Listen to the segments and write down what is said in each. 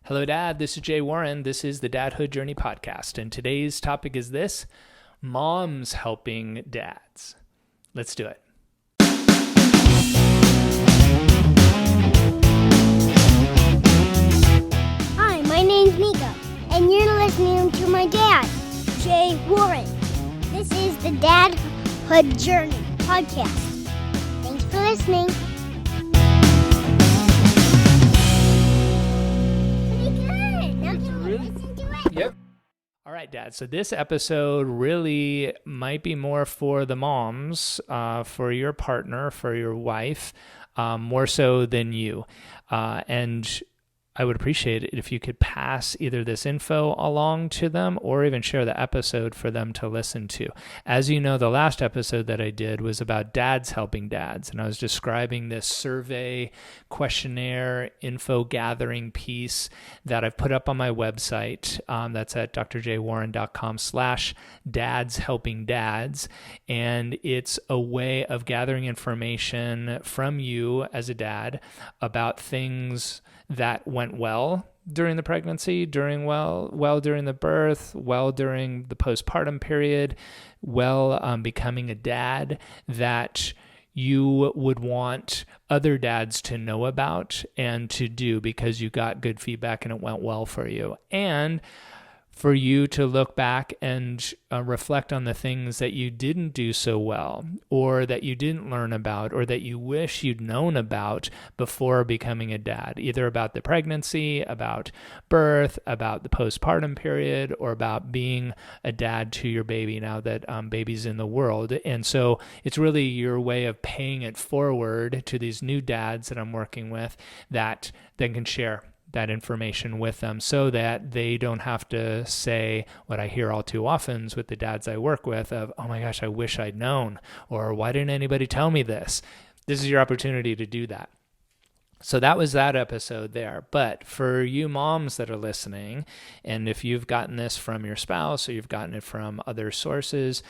Hello, Dad. This is Jay Warren. This is the Dadhood Journey podcast. And today's topic is this: moms helping dads. Let's do it. Hi, my name's Mika, and you're listening to my dad, Jay Warren. This is the Dadhood Journey podcast. Thanks for listening. Yep. All right, Dad. So this episode really might be more for the moms, for your partner, for your wife, more so than you. And I would appreciate it if you could pass either this info along to them or even share the episode for them to listen to. As you know, the last episode that I did was about dads helping dads, and I was describing this survey, questionnaire, info gathering piece that I've put up on my website. That's at drjwarren.com/dads helping dads. And it's a way of gathering information from you as a dad about things that went well during the pregnancy, during the birth, during the postpartum period, becoming a dad that you would want other dads to know about and to do because you got good feedback and it went well for you. And for you to look back and reflect on the things that you didn't do so well, or that you didn't learn about, or that you wish you'd known about before becoming a dad, either about the pregnancy, about birth, about the postpartum period, or about being a dad to your baby now that baby's in the world. And so it's really your way of paying it forward to these new dads that I'm working with that then can share that information with them so that they don't have to say what I hear all too often with the dads I work with of, oh my gosh, I wish I'd known, or why didn't anybody tell me this? This is your opportunity to do that. So that was that episode there. But for you moms that are listening, and if you've gotten this from your spouse or you've gotten it from other sources,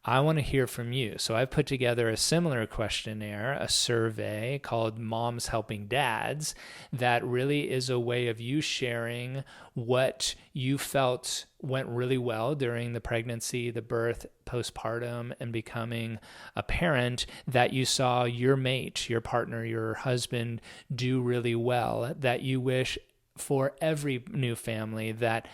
I want to hear from you. So I've put together a similar questionnaire, a survey called Moms Helping Dads, that really is a way of you sharing what you felt went really well during the pregnancy, the birth, postpartum, and becoming a parent, that you saw your mate, your partner, your husband do really well, that you wish for every new family that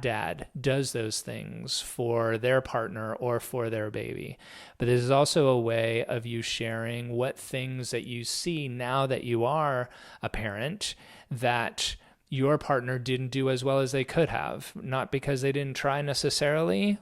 dad does those things for their partner or for their baby. But this is also a way of you sharing what things that you see now that you are a parent that your partner didn't do as well as they could have, not because they didn't try necessarily,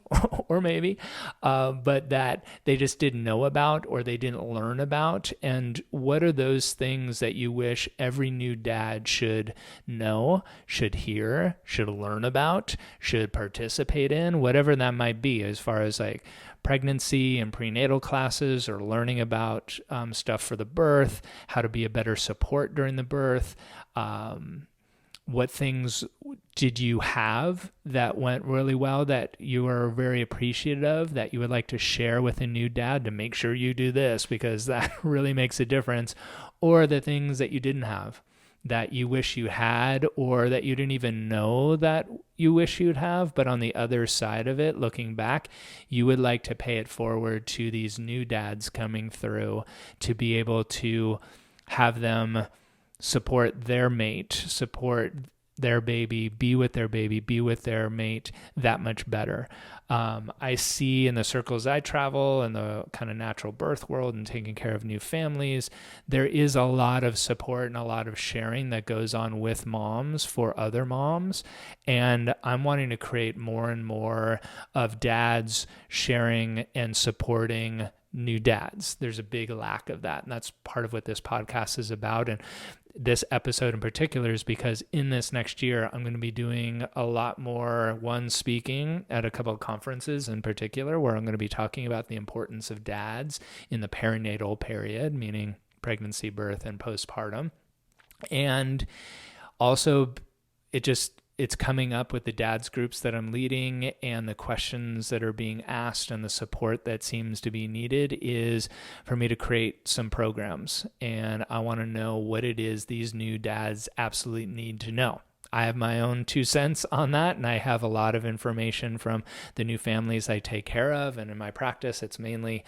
or maybe, but that they just didn't know about or they didn't learn about. And what are those things that you wish every new dad should know, should hear, should learn about, should participate in, whatever that might be, as far as like pregnancy and prenatal classes, or learning about stuff for the birth, how to be a better support during the birth. What things did you have that went really well that you are very appreciative of, that you would like to share with a new dad to make sure you do this because that really makes a difference? Or the things that you didn't have that you wish you had, or that you didn't even know that you wish you'd have, but on the other side of it, looking back, you would like to pay it forward to these new dads coming through to be able to have them support their mate, support their baby, be with their mate that much better. I see in the circles I travel in the kind of natural birth world and taking care of new families, there is a lot of support and a lot of sharing that goes on with moms for other moms. And I'm wanting to create more and more of dads sharing and supporting new dads. There's a big lack of that. And that's part of what this podcast is about. And this episode in particular is because in this next year, I'm going to be doing a lot more, speaking at a couple of conferences in particular, where I'm going to be talking about the importance of dads in the perinatal period, meaning pregnancy, birth, and postpartum. And also, it just it's coming up with the dads groups that I'm leading and the questions that are being asked and the support that seems to be needed is for me to create some programs. And I want to know what it is these new dads absolutely need to know. I have my own 2 cents on that, and I have a lot of information from the new families I take care of. And in my practice, it's mainly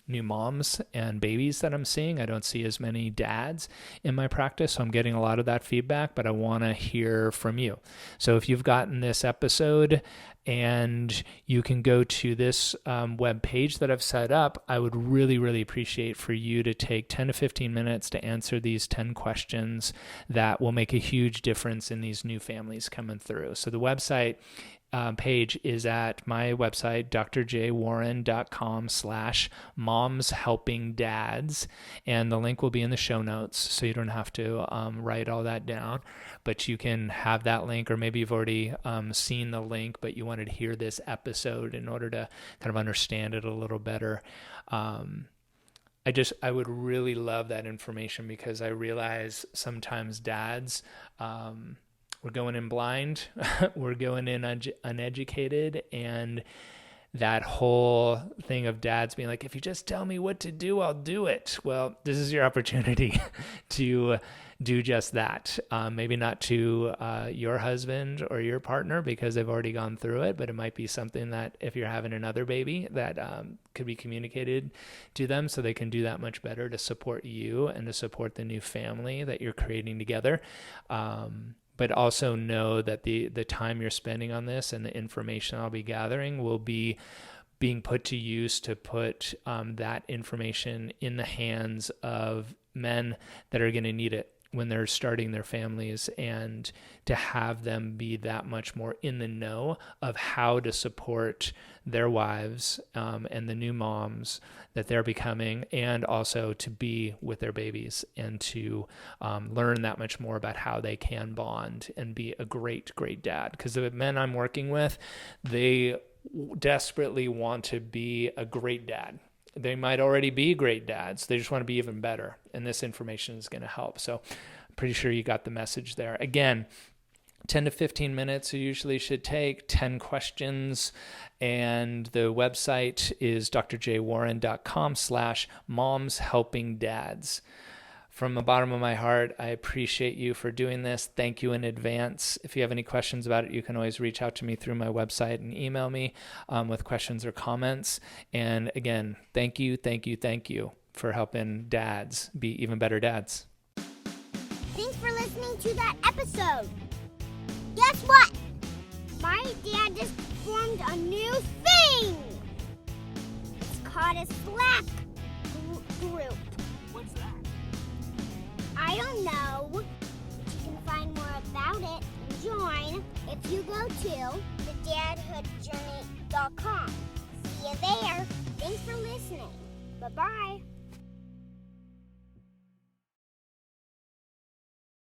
new moms and babies that I'm seeing. I don't see as many dads in my practice, so I'm getting a lot of that feedback, but I want to hear from you. So if you've gotten this episode and you can go to this web page that I've set up, I would really, really appreciate for you to take 10 to 15 minutes to answer these 10 questions that will make a huge difference in these new families coming through. So the website page is at my website, drjwarren.com/momshelpingdads. And the link will be in the show notes, so you don't have to write all that down, but you can have that link, or maybe you've already seen the link, but you wanted to hear this episode in order to kind of understand it a little better. I would really love that information, because I realize sometimes dads, we're going in blind, we're going in uneducated, and that whole thing of dads being like, if you just tell me what to do, I'll do it. Well, this is your opportunity to do just that. Maybe not to your husband or your partner, because they've already gone through it, but it might be something that if you're having another baby, that could be communicated to them so they can do that much better to support you and to support the new family that you're creating together. But also know that the time you're spending on this and the information I'll be gathering will be being put to use to put that information in the hands of men that are going to need it when they're starting their families, and to have them be that much more in the know of how to support their wives and the new moms that they're becoming, and also to be with their babies and to learn that much more about how they can bond and be a great, great dad. Because the men I'm working with, they desperately want to be a great dad. They might already be great dads. They just want to be even better. And this information is going to help. So I'm pretty sure you got the message there. Again, 10 to 15 minutes you usually should take, 10 questions. And the website is drjwarren.com/momshelpingdads. From the bottom of my heart, I appreciate you for doing this. Thank you in advance. If you have any questions about it, you can always reach out to me through my website and email me with questions or comments. And again, thank you for helping dads be even better dads. Thanks for listening to that episode. Guess what? My dad just formed a new thing. It's called a Slack group. What's that? I don't know. You can find more about it and join if you go to thedadhoodjourney.com. See you there. Thanks for listening. Bye-bye.